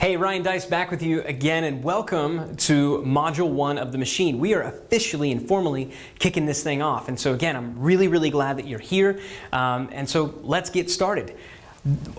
Hey, Ryan Deiss back with you again, and welcome to Module 1 of the Machine. We are officially and formally kicking this thing off. And so again, I'm really glad that you're here. And so let's get started.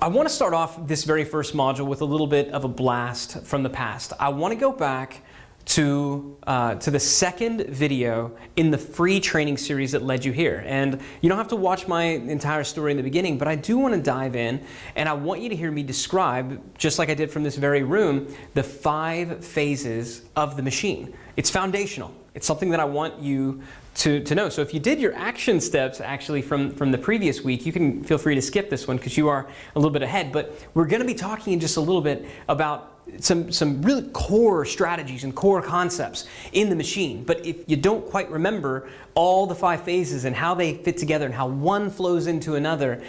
I want to start off this very first module with a little bit of a blast from the past. I want to go back to the second video in the free training series that led you here. And you don't have to watch my entire story in the beginning, but I do want to dive in, and I want you to hear me describe, just like I did from this very room, the 5 phases of the machine. It's foundational. It's something that I want you to know. So if you did your action steps actually from the previous week, you can feel free to skip this one because you are a little bit ahead. But we're going to be talking in just a little bit about some really core strategies and core concepts in the machine. But if you don't quite remember all the 5 phases and how they fit together and how one flows into another,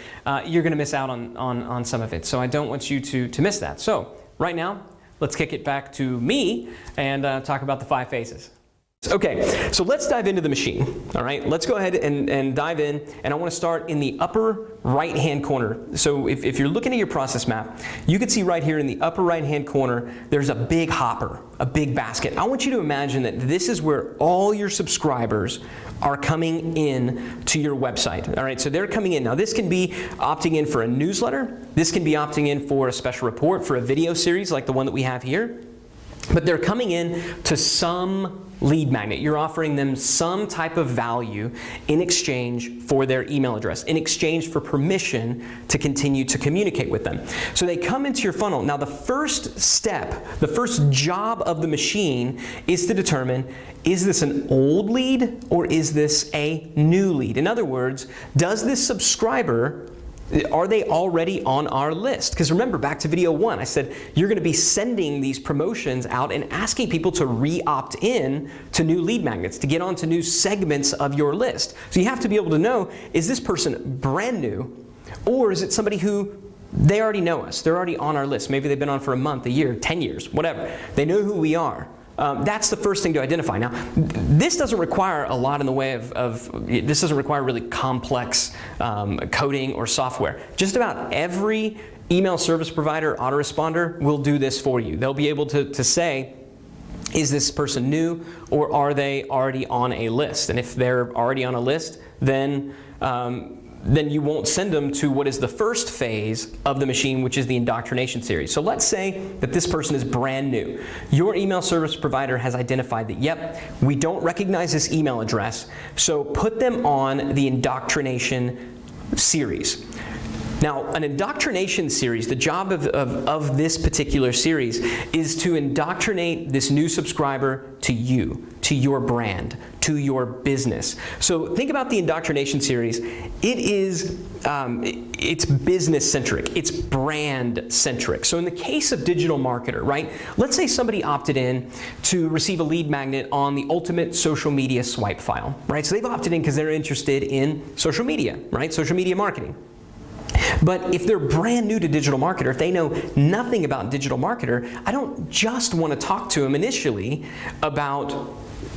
you're going to miss out on some of it. So I don't want you to miss that. So right now, let's kick it back to me and talk about the 5 phases. Okay, so let's dive into the machine. All right, let's go ahead and dive in, and I want to start in the upper right-hand corner. So if you're looking at your process map, you can see right here in the upper right-hand corner, there's a big hopper, a big basket. I want you to imagine that this is where all your subscribers are coming in to your website. All right, so they're coming in. Now this can be opting in for a newsletter. This can be opting in for a special report, for a video series like the one that we have here. But they're coming in to some lead magnet. You're offering them some type of value in exchange for their email address, in exchange for permission to continue to communicate with them. So they come into your funnel. Now the first step, the first job of the machine is to determine, is this an old lead or is this a new lead? In other words, does this subscriber, are they already on our list? Because remember, back to video 1, I said you're going to be sending these promotions out and asking people to re-opt in to new lead magnets, to get onto new segments of your list. So you have to be able to know, is this person brand new, or is it somebody who they already know us? They're already on our list. Maybe they've been on for a month, a year, 10 years, whatever. They know who we are. That's the first thing to identify. Now, this doesn't require a lot in the way this doesn't require really complex coding or software. Just about every email service provider, autoresponder will do this for you. They'll be able to say, is this person new or are they already on a list? And if they're already on a list, then you won't send them to what is the first phase of the machine, which is the indoctrination series. So let's say that this person is brand new. Your email service provider has identified that, yep, we don't recognize this email address, so put them on the indoctrination series. Now, an indoctrination series, the job of this particular series is to indoctrinate this new subscriber to you, to your brand, to your business. So think about the indoctrination series. It's business-centric, it's brand-centric. So in the case of digital marketer, right, let's say somebody opted in to receive a lead magnet on the ultimate social media swipe file, right? So they've opted in because they're interested in social media, right, social media marketing. But if they're brand new to digital marketer, if they know nothing about digital marketer, I don't just want to talk to them initially about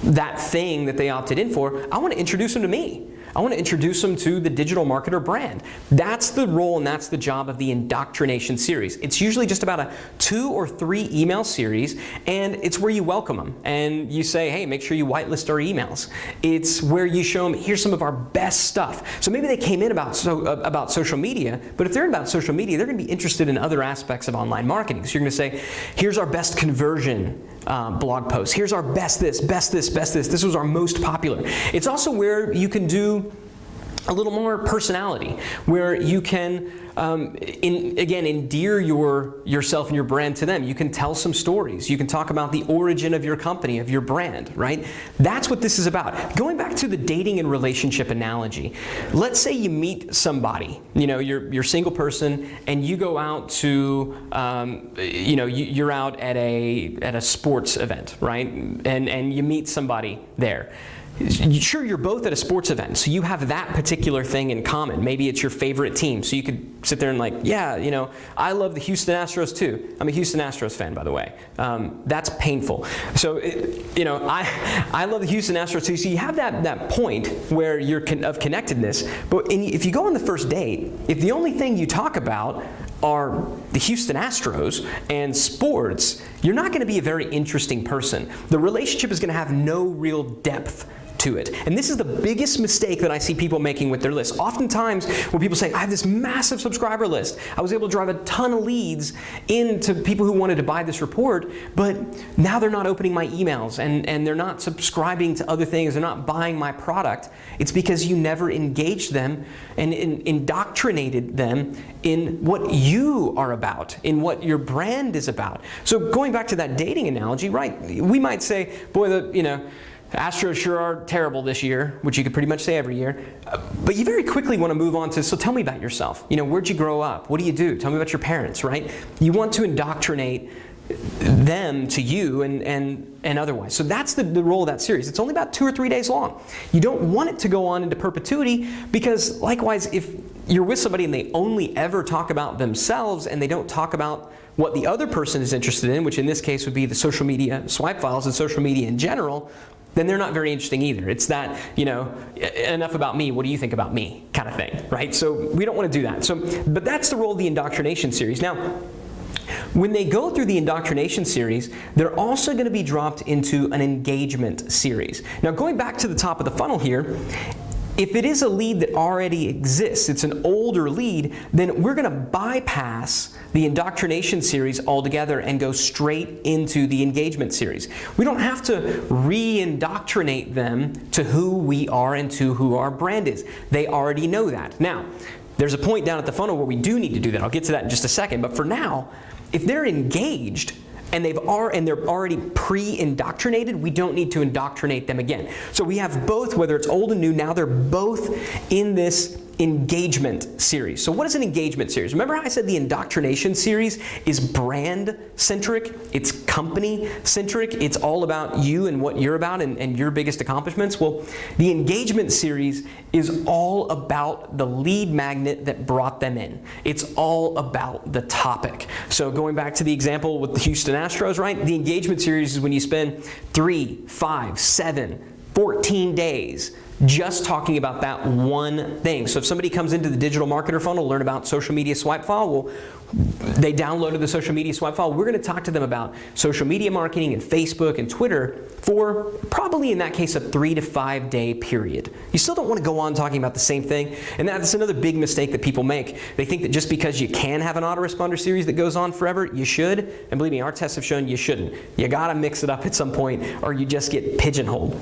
that thing that they opted in for. I want to introduce them to me. I want to introduce them to the digital marketer brand. That's the role and that's the job of the indoctrination series. It's usually just about a 2 or 3 email series, and it's where you welcome them and you say, hey, make sure you whitelist our emails. It's where you show them, here's some of our best stuff. So maybe they came in about social media, but if they're about social media, they're going to be interested in other aspects of online marketing. So you're going to say, here's our best conversion blog posts. Here's our best this, best this, best this. This was our most popular. It's also where you can do a little more personality, where you can, endear yourself and your brand to them. You can tell some stories. You can talk about the origin of your company, of your brand, right? That's what this is about. Going back to the dating and relationship analogy, let's say you meet somebody, you're a single person, and you go out to, you're out at a sports event, right? And you meet somebody there. Sure, you're both at a sports event, so you have that particular thing in common. Maybe it's your favorite team, so you could sit there and I love the Houston Astros too. I'm a Houston Astros fan, by the way. That's painful. So, I love the Houston Astros too. So you have that point where you're of connectedness. But if you go on the first date, if the only thing you talk about are the Houston Astros and sports, you're not going to be a very interesting person. The relationship is going to have no real depth to it. And this is the biggest mistake that I see people making with their lists. Oftentimes when people say, I have this massive subscriber list, I was able to drive a ton of leads into people who wanted to buy this report, but now they're not opening my emails and they're not subscribing to other things, they're not buying my product. It's because you never engaged them and indoctrinated them in what you are about, in what your brand is about. So going back to that dating analogy, right, we might say, boy, Astros sure are terrible this year, which you could pretty much say every year. But you very quickly want to move on to, so tell me about yourself. Where'd you grow up? What do you do? Tell me about your parents, right? You want to indoctrinate them to you and otherwise. So that's the role of that series. It's only about 2 or 3 days long. You don't want it to go on into perpetuity because likewise, if you're with somebody and they only ever talk about themselves and they don't talk about what the other person is interested in, which in this case would be the social media swipe files and social media in general, then they're not very interesting either. It's that, enough about me, what do you think about me kind of thing, right? So we don't want to do that. But that's the role of the indoctrination series. Now, when they go through the indoctrination series, they're also going to be dropped into an engagement series. Now, going back to the top of the funnel here, if it is a lead that already exists, it's an older lead, then we're going to bypass the indoctrination series altogether and go straight into the engagement series. We don't have to re-indoctrinate them to who we are and to who our brand is. They already know that. Now, there's a point down at the funnel where we do need to do that. I'll get to that in just a second. But for now, if they're engaged, and they're already pre-indoctrinated, we don't need to indoctrinate them again. So we have both, whether it's old and new, now they're both in this engagement series. So what is an engagement series? Remember how I said the indoctrination series is brand-centric, it's company-centric, it's all about you and what you're about and your biggest accomplishments? Well, the engagement series is all about the lead magnet that brought them in. It's all about the topic. So going back to the example with the Houston Astros, right? The engagement series is when you spend 3, 5, 7, 14 days just talking about that one thing. So if somebody comes into the digital marketer funnel to learn about social media swipe file, well, they downloaded the social media swipe file. We're going to talk to them about social media marketing and Facebook and Twitter for probably in that case a 3 to 5 day period. You still don't want to go on talking about the same thing, and that's another big mistake that people make. They think that just because you can have an autoresponder series that goes on forever, you should, and believe me, our tests have shown you shouldn't. You got to mix it up at some point or you just get pigeonholed.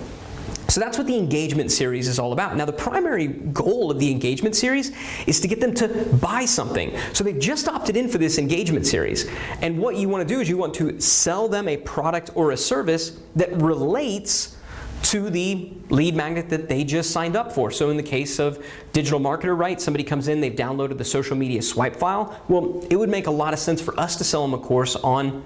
So that's what the engagement series is all about. Now, the primary goal of the engagement series is to get them to buy something. So they've just opted in for this engagement series. And what you want to do is you want to sell them a product or a service that relates to the lead magnet that they just signed up for. So in the case of digital marketer, right, somebody comes in, they've downloaded the social media swipe file. Well, it would make a lot of sense for us to sell them a course on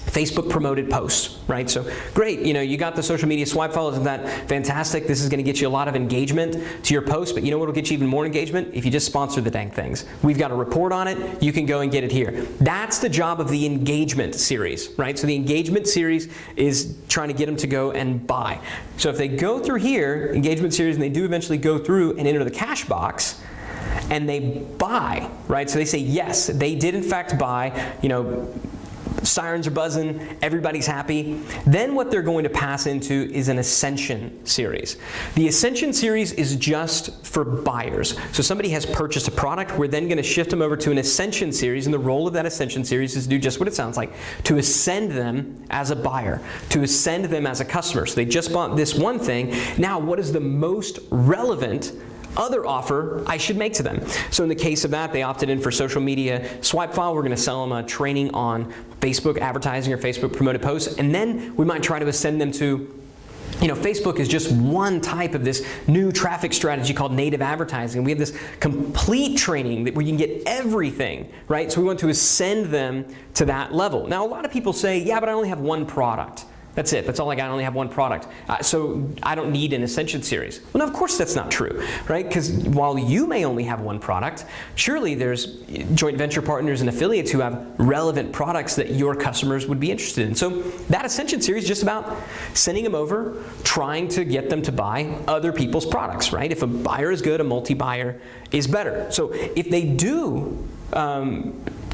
Facebook promoted posts, right? So great, you got the social media swipe file, isn't that fantastic? This is going to get you a lot of engagement to your post, but you know what will get you even more engagement? If you just sponsor the dang things. We've got a report on it, you can go and get it here. That's the job of the engagement series, right? So the engagement series is trying to get them to go and buy. So if they go through here, engagement series, and they do eventually go through and enter the cash box, and they buy, right? So they say, yes, they did in fact buy, sirens are buzzing, everybody's happy. Then what they're going to pass into is an Ascension series. The Ascension series is just for buyers. So somebody has purchased a product, we're then going to shift them over to an Ascension series, and the role of that Ascension series is to do just what it sounds like, to ascend them as a buyer, to ascend them as a customer. So they just bought this one thing. Now, what is the most relevant other offer I should make to them? So in the case of that, they opted in for social media swipe file. We're going to sell them a training on Facebook advertising or Facebook promoted posts, and then we might try to ascend them to, Facebook is just one type of this new traffic strategy called native advertising. We have this complete training where you can get everything, right? So we want to ascend them to that level. Now, a lot of people say, yeah, but I only have one product. That's it. That's all I got. I only have one product. So I don't need an Ascension series. Well, no, of course that's not true, right? Because while you may only have one product, surely there's joint venture partners and affiliates who have relevant products that your customers would be interested in. So that Ascension series is just about sending them over, trying to get them to buy other people's products, right? If a buyer is good, a multi-buyer is better. So if they do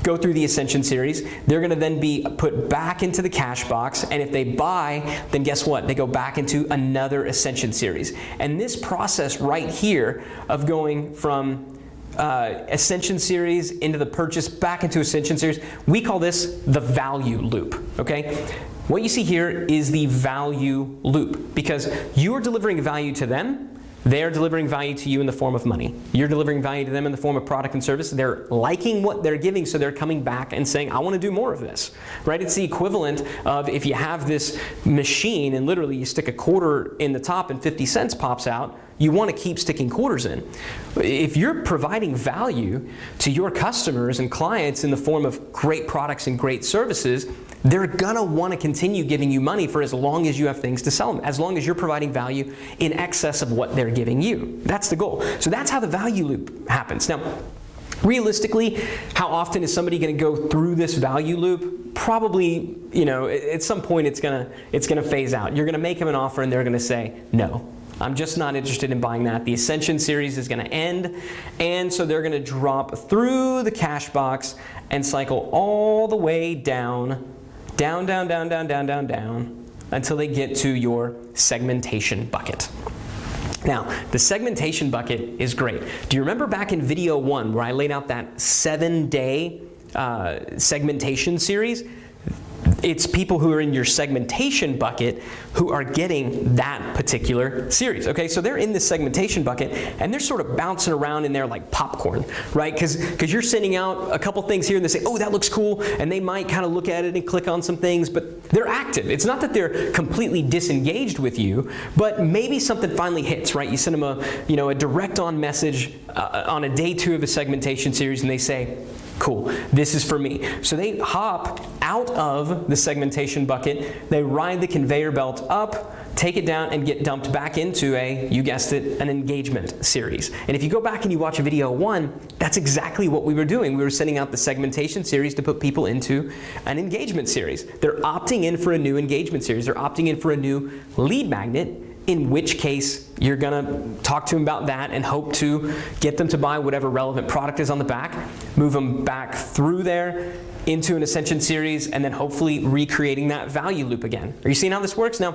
go through the Ascension series, they're going to then be put back into the cash box, and if they buy, then guess what? They go back into another Ascension series. And this process right here of going from Ascension series into the purchase, back into Ascension series, we call this the value loop, okay? What you see here is the value loop, because you are delivering value to them. They're delivering value to you in the form of money. You're delivering value to them in the form of product and service. They're liking what they're giving, so they're coming back and saying, I want to do more of this, right? It's the equivalent of if you have this machine and literally you stick a quarter in the top and 50 cents pops out, you want to keep sticking quarters in. If you're providing value to your customers and clients in the form of great products and great services, they're gonna want to continue giving you money for as long as you have things to sell them, as long as you're providing value in excess of what they're giving you. That's the goal. So that's how the value loop happens. Now, realistically, how often is somebody going to go through this value loop? Probably, at some point it's gonna phase out. You're going to make them an offer and they're going to say, no, I'm just not interested in buying that. The Ascension series is going to end, and so they're going to drop through the cash box and cycle all the way down until they get to your segmentation bucket. Now, the segmentation bucket is great. Do you remember back in video 1 where I laid out that 7-day segmentation series? It's people who are in your segmentation bucket who are getting that particular series, okay? So they're in this segmentation bucket and they're sort of bouncing around in there like popcorn, right? Because you're sending out a couple things here and they say, oh, that looks cool, and they might kind of look at it and click on some things, but they're active. It's not that they're completely disengaged with you, but maybe something finally hits, right? You send them a direct on message on a day 2 of a segmentation series and they say, cool, this is for me. So they hop out of the segmentation bucket, they ride the conveyor belt up, take it down, and get dumped back into you guessed it, an engagement series. And if you go back and you watch video 1, that's exactly what we were doing. We were sending out the segmentation series to put people into an engagement series. They're opting in for a new engagement series. They're opting in for a new lead magnet, in which case you're gonna talk to them about that and hope to get them to buy whatever relevant product is on the back, move them back through there into an Ascension series, and then hopefully recreating that value loop again. Are you seeing how this works? Now,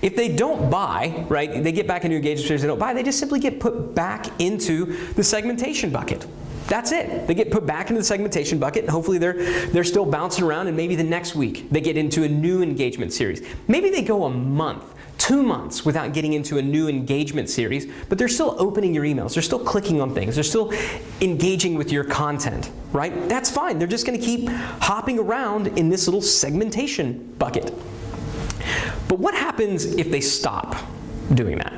if they don't buy, right, they get back into engagement series, they don't buy, they just simply get put back into the segmentation bucket. That's it. They get put back into the segmentation bucket, and hopefully they're still bouncing around, and maybe the next week they get into a new engagement series. Maybe they go a month, 2 months without getting into a new engagement series, but they're still opening your emails, they're still clicking on things, they're still engaging with your content, right? That's fine. They're just going to keep hopping around in this little segmentation bucket. But what happens if they stop doing that?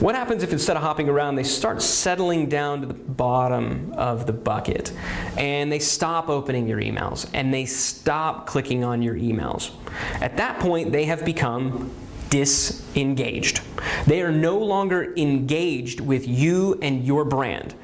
What happens if instead of hopping around, they start settling down to the bottom of the bucket and they stop opening your emails and they stop clicking on your emails? At that point, they have become disengaged. They are no longer engaged with you and your brand.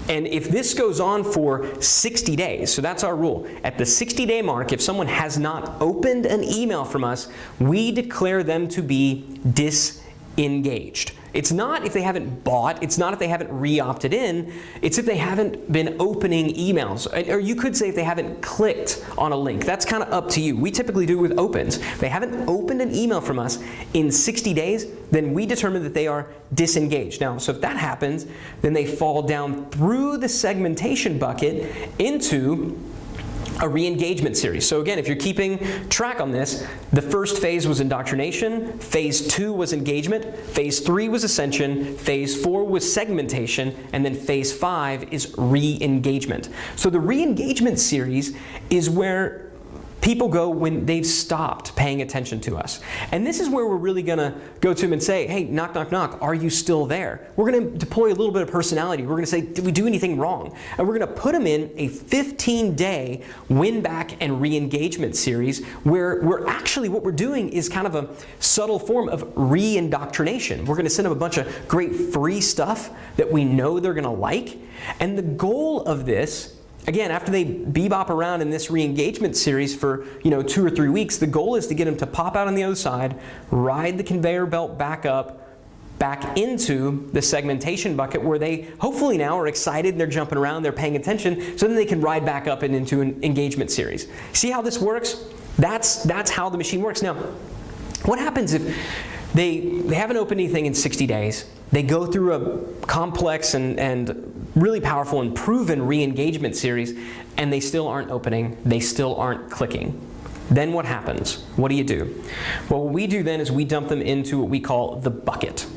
And if this goes on for 60 days, so that's our rule, at the 60-day mark, if someone has not opened an email from us, we declare them to be disengaged. It's not if they haven't bought, it's not if they haven't re-opted in, it's if they haven't been opening emails. Or you could say if they haven't clicked on a link. That's kind of up to you. We typically do it with opens. If they haven't opened an email from us in 60 days, then we determine that they are disengaged. Now, so if that happens, then they fall down through the segmentation bucket into a re-engagement series. So again, if you're keeping track on this, the first phase was indoctrination, phase 2 was engagement, phase 3 was ascension, phase 4 was segmentation, and then phase 5 is re-engagement. So the re-engagement series is where people go when they've stopped paying attention to us. And this is where we're really gonna go to them and say, hey, knock, knock, knock, are you still there? We're gonna deploy a little bit of personality. We're gonna say, did we do anything wrong? And we're gonna put them in a 15-day win back and re-engagement series where what we're doing is kind of a subtle form of re-indoctrination. We're gonna send them a bunch of great free stuff that we know they're gonna like. And the goal of this, again, after they bebop around in this re-engagement series for 2 or 3 weeks, the goal is to get them to pop out on the other side, ride the conveyor belt back up, back into the segmentation bucket where they hopefully now are excited and they're jumping around, they're paying attention, so then they can ride back up and into an engagement series. See how this works? That's how the machine works. Now, what happens if they haven't opened anything in 60 days, they go through a complex and really powerful and proven re-engagement series, and they still aren't opening, they still aren't clicking? Then what happens? What do? Well, what we do then is we dump them into what we call the bucket.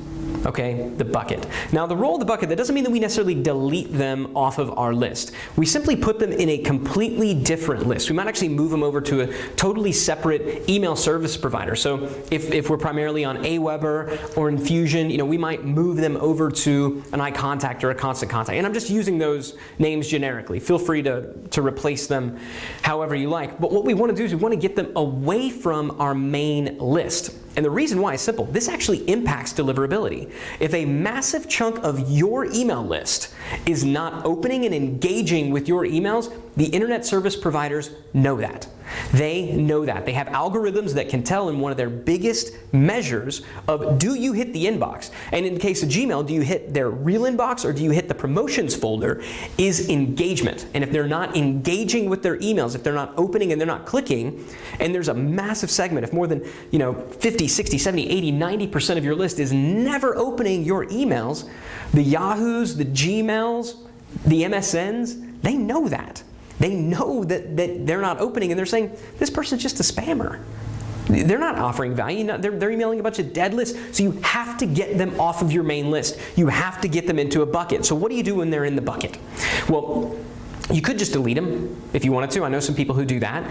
Okay, the bucket. Now, the role of the bucket, that doesn't mean that we necessarily delete them off of our list. We simply put them in a completely different list. We might actually move them over to a totally separate email service provider. So if we're primarily on Aweber or Infusion, we might move them over to an iContact or a Constant Contact. And I'm just using those names generically. Feel free to replace them however you like. But what we want to do is we want to get them away from our main list. And the reason why is simple. This actually impacts deliverability. If a massive chunk of your email list is not opening and engaging with your emails, the internet service providers know that. They know that. They have algorithms that can tell in one of their biggest measures of, do you hit the inbox? And in the case of Gmail, do you hit their real inbox or do you hit the promotions folder? Is engagement. And if they're not engaging with their emails, if they're not opening and they're not clicking, and there's a massive segment, if more than 50, 60, 70, 80, 90% of your list is never opening your emails, the Yahoos, the Gmails, the MSNs, they know that. They know that they're not opening, and they're saying, this person's just a spammer. They're not offering value. They're emailing a bunch of dead lists. So you have to get them off of your main list. You have to get them into a bucket. So what do you do when they're in the bucket? Well, you could just delete them if you wanted to. I know some people who do that.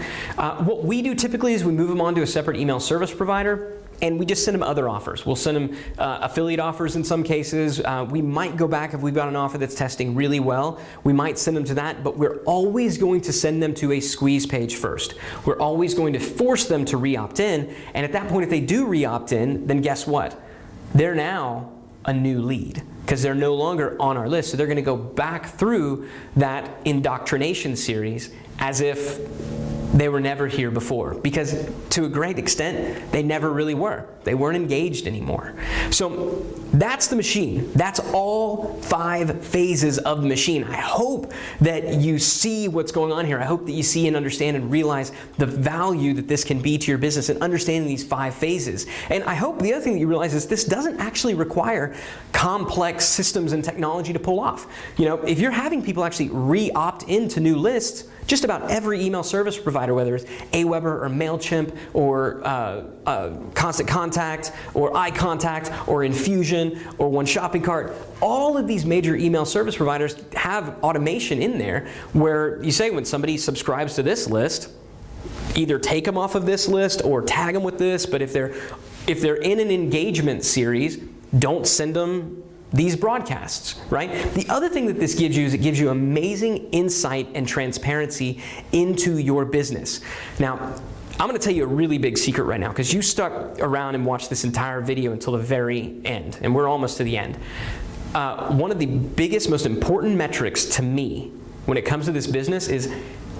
What we do typically is we move them on to a separate email service provider, and we just send them other offers. We'll send them affiliate offers in some cases. We might go back if we've got an offer that's testing really well. We might send them to that, but we're always going to send them to a squeeze page first. We're always going to force them to re-opt in, and at that point, if they do re-opt in, then guess what? They're now a new lead, because they're no longer on our list. So they're going to go back through that indoctrination series as if they were never here before, because to a great extent, they never really were. They weren't engaged anymore. So that's the machine. That's all 5 phases of the machine. I hope that you see what's going on here. I hope that you see and understand and realize the value that this can be to your business and understanding these 5 phases. And I hope the other thing that you realize is this doesn't actually require complex systems and technology to pull off. If you're having people actually re-opt into new lists, just about every email service provider, whether it's Aweber or MailChimp or Constant Contact or iContact or Infusion or One Shopping Cart, all of these major email service providers have automation in there where you say when somebody subscribes to this list, either take them off of this list or tag them with this, but if they're in an engagement series, don't send them these broadcasts, right? The other thing that this gives you is it gives you amazing insight and transparency into your business. Now, I'm going to tell you a really big secret right now, because you stuck around and watched this entire video until the very end, and we're almost to the end. One of the biggest, most important metrics to me when it comes to this business is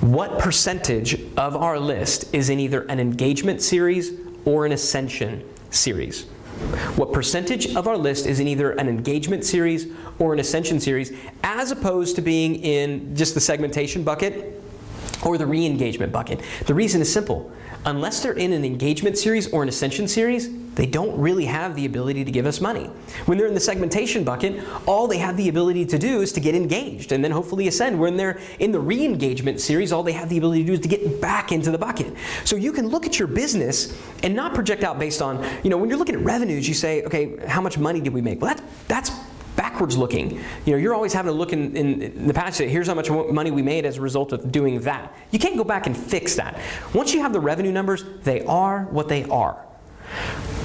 what percentage of our list is in either an engagement series or an ascension series. What percentage of our list is in either an engagement series or an ascension series, as opposed to being in just the segmentation bucket or the re-engagement bucket? The reason is simple. Unless they're in an engagement series or an ascension series, they don't really have the ability to give us money. When they're in the segmentation bucket, all they have the ability to do is to get engaged and then hopefully ascend. When they're in the re-engagement series, all they have the ability to do is to get back into the bucket. So you can look at your business and not project out based on, when you're looking at revenues, you say, okay, how much money did we make? Well, that's backwards looking. You're always having to look in the past, say, here's how much money we made as a result of doing that. You can't go back and fix that. Once you have the revenue numbers, they are what they are.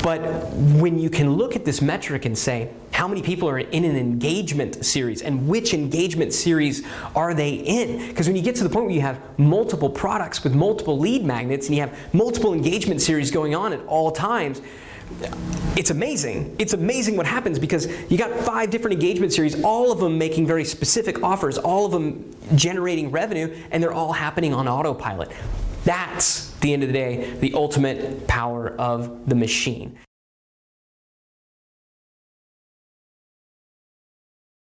But when you can look at this metric and say, how many people are in an engagement series and which engagement series are they in? Because when you get to the point where you have multiple products with multiple lead magnets and you have multiple engagement series going on at all times, it's amazing. It's amazing what happens, because you got 5 different engagement series, all of them making very specific offers, all of them generating revenue, and they're all happening on autopilot. That's, at the end of the day, the ultimate power of the machine.